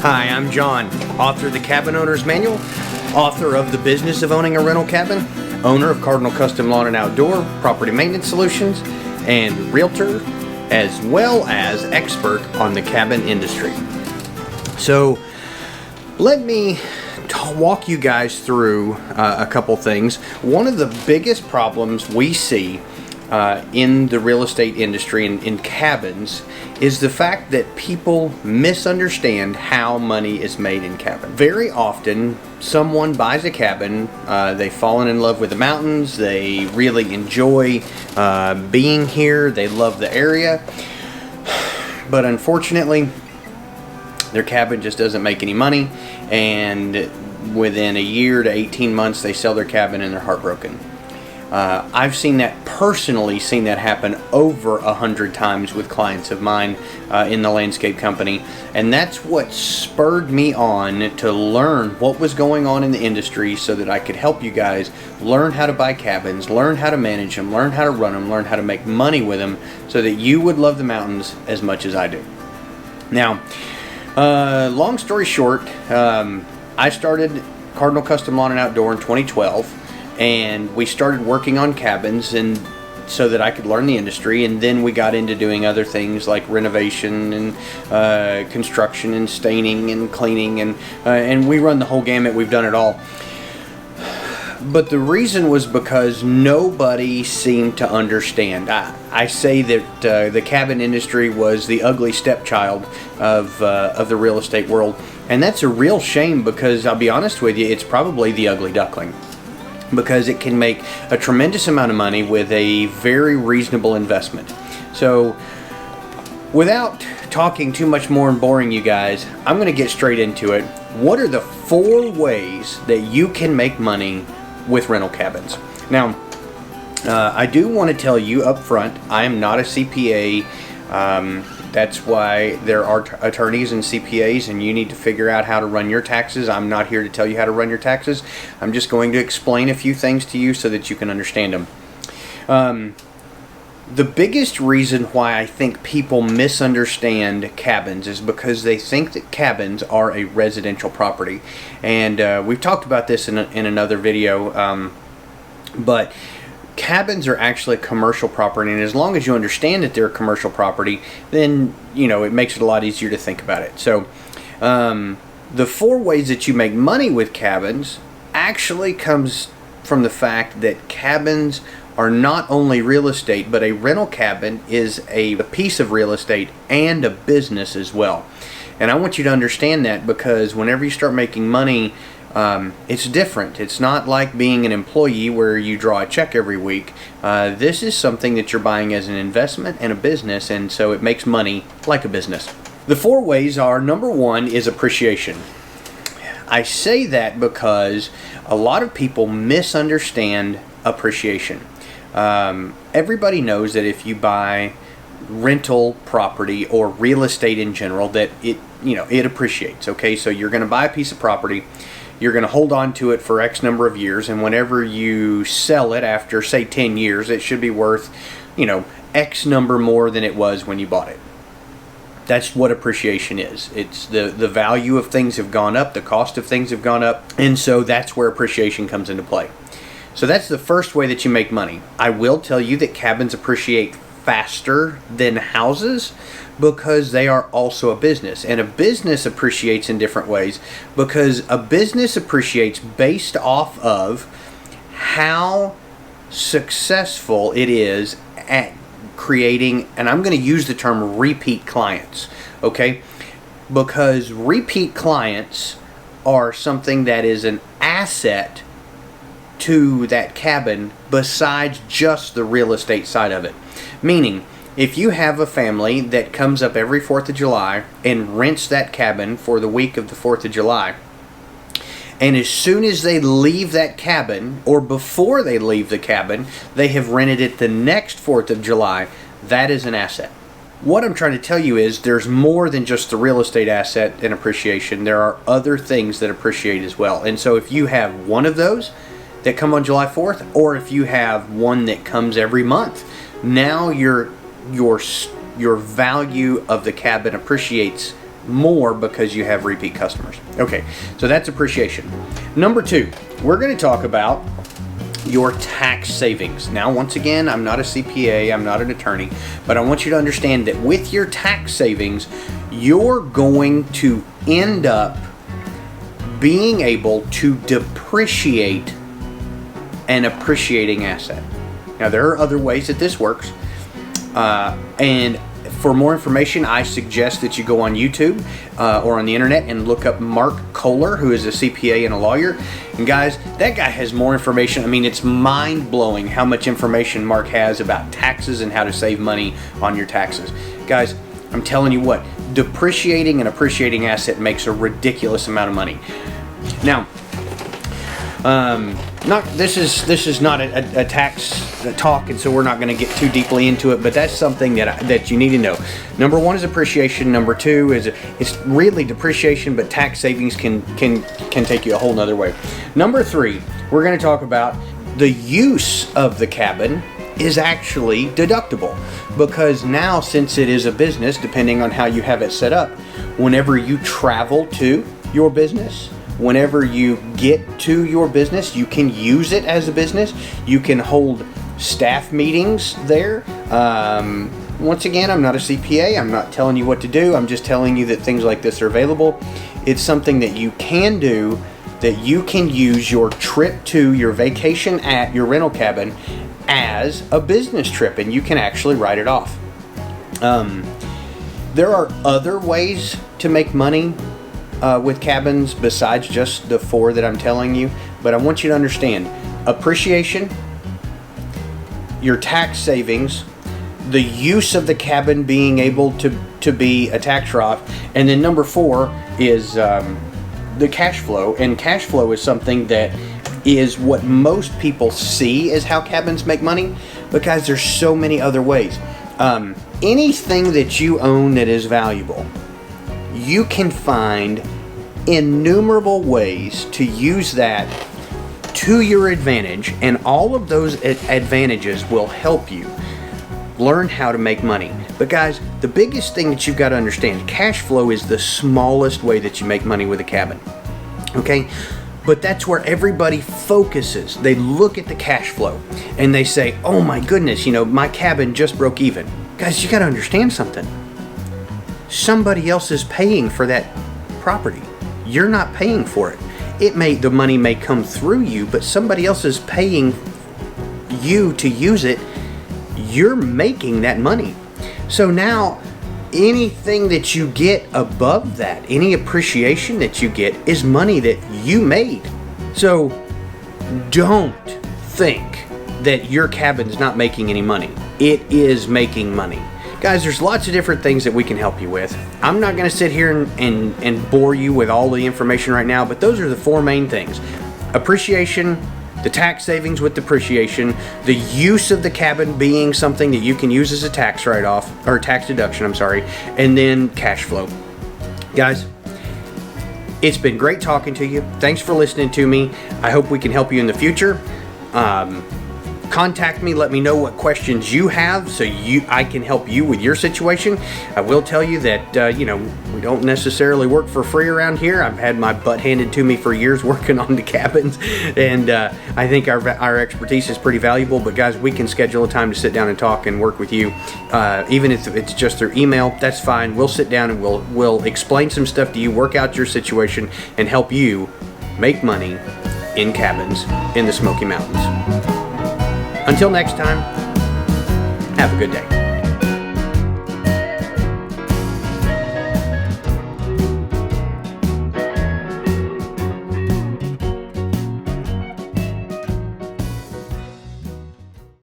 Hi, I'm John, author of the Cabin Owner's Manual, author of The Business of Owning a Rental Cabin, owner of Cardinal Custom Lawn and Outdoor, Property Maintenance Solutions, and realtor, as well as expert on the cabin industry. So let me walk you guys through a couple things. One of the biggest problems we see in the real estate industry and in cabins is the fact that people misunderstand how money is made in cabin. Very often someone buys a cabin, they've fallen in love with the mountains, they really enjoy being here, they love the area, but unfortunately their cabin just doesn't make any money, and within a year to 18 months they sell their cabin and they're heartbroken. I've seen that happen over 100 times with clients of mine in the landscape company, and that's what spurred me on to learn what was going on in the industry so that I could help you guys learn how to buy cabins, learn how to manage them, learn how to run them, learn how to make money with them so that you would love the mountains as much as I do. Now, long story short, I started Cardinal Custom Lawn and Outdoor in 2012. And we started working on cabins and so that I could learn the industry, and then we got into doing other things like renovation and construction and staining and cleaning, and we run the whole gamut. We've done it all. But the reason was because nobody seemed to understand. I say that the cabin industry was the ugly stepchild of the real estate world, and that's a real shame because I'll be honest with you, it's probably the ugly duckling, because it can make a tremendous amount of money with a very reasonable investment. So without talking too much more and boring you guys, I'm going to get straight into it. What are the 4 ways that you can make money with rental cabins? Now, I do want to tell you up front, I am not a CPA. That's why there are attorneys and CPAs, and you need to figure out how to run your taxes. I'm not here to tell you how to run your taxes. I'm just going to explain a few things to you so that you can understand them. The biggest reason why I think people misunderstand cabins is because they think that cabins are a residential property. And we've talked about this in another video, but cabins are actually a commercial property, and as long as you understand that they're a commercial property, then it makes it a lot easier to think about it. So the 4 ways that you make money with cabins actually comes from the fact that cabins are not only real estate, but a rental cabin is a piece of real estate and a business as well. And I want you to understand that, because whenever you start making money, it's different. It's not like being an employee where you draw a check every week. This is something that you're buying as an investment and a business, and so it makes money like a business. The 4 ways are, number 1 is appreciation. I say that because a lot of people misunderstand appreciation. Everybody knows that if you buy rental property or real estate in general, that it appreciates. Okay, so you're going to buy a piece of property, you're going to hold on to it for X number of years, and whenever you sell it after, say, 10 years, it should be worth, X number more than it was when you bought it. That's what appreciation is. It's the value of things have gone up, the cost of things have gone up, and so that's where appreciation comes into play. So that's the first way that you make money. I will tell you that cabins appreciate faster than houses because they are also a business, and a business appreciates in different ways because a business appreciates based off of how successful it is at creating, and I'm going to use the term repeat clients, okay? Because repeat clients are something that is an asset to that cabin besides just the real estate side of it. Meaning, if you have a family that comes up every 4th of July and rents that cabin for the week of the 4th of July, and as soon as they leave that cabin, or before they leave the cabin, they have rented it the next 4th of July, that is an asset. What I'm trying to tell you is there's more than just the real estate asset and appreciation. There are other things that appreciate as well. And so if you have one of those that come on July 4th, or if you have one that comes every month, now your value of the cabin appreciates more because you have repeat customers. Okay, so that's appreciation. Number 2, we're going to talk about your tax savings. Now, once again, I'm not a CPA, I'm not an attorney, but I want you to understand that with your tax savings, you're going to end up being able to depreciate an appreciating asset. Now, there are other ways that this works, and for more information, I suggest that you go on YouTube or on the internet and look up Mark Kohler, who is a CPA and a lawyer. And guys, that guy has more information. I mean, it's mind-blowing how much information Mark has about taxes and how to save money on your taxes. Guys, I'm telling you what, depreciating an appreciating asset makes a ridiculous amount of money. Now, this is not a tax talk, and so we're not going to get too deeply into it, but that's something that you need to know. Number 1 is appreciation. Number 2 is it's really depreciation, but tax savings can take you a whole nother way. Number 3, we're going to talk about the use of the cabin is actually deductible, because now, since it is a business, depending on how you have it set up, whenever you travel to your business, whenever you get to your business, you can use it as a business. You can hold staff meetings there. Once again, I'm not a CPA. I'm not telling you what to do. I'm just telling you that things like this are available. It's something that you can do, that you can use your trip to your vacation at your rental cabin as a business trip, and you can actually write it off. There are other ways to make money with cabins besides just the 4 that I'm telling you, but I want you to understand appreciation, your tax savings, the use of the cabin being able to be a tax write-off, and then number 4 is the cash flow. And cash flow is something that is what most people see as how cabins make money, because there's so many other ways. Anything that you own that is valuable, you can find innumerable ways to use that to your advantage, and all of those advantages will help you learn how to make money. But guys, the biggest thing that you've got to understand, cash flow is the smallest way that you make money with a cabin. Okay? But that's where everybody focuses. They look at the cash flow and they say, oh my goodness, my cabin just broke even. Guys, you got to understand something. Somebody else is paying for that property. You're not paying for it. The money may come through you, but somebody else is paying you to use it. You're making that money. So now, anything that you get above that, any appreciation that you get, is money that you made. So don't think that your cabin's not making any money. It is making money. Guys, there's lots of different things that we can help you with. I'm not going to sit here and bore you with all the information right now, but those are the 4 main things. Appreciation, the tax savings with depreciation, the use of the cabin being something that you can use as a tax write-off, or tax deduction, and then cash flow. Guys, it's been great talking to you. Thanks for listening to me. I hope we can help you in the future. Contact me, let me know what questions you have so I can help you with your situation. I will tell you that, we don't necessarily work for free around here. I've had my butt handed to me for years working on the cabins, and I think our expertise is pretty valuable. But guys, we can schedule a time to sit down and talk and work with you. Even if it's just through email, that's fine. We'll sit down and we'll explain some stuff to you, work out your situation, and help you make money in cabins in the Smoky Mountains. Until next time, have a good day.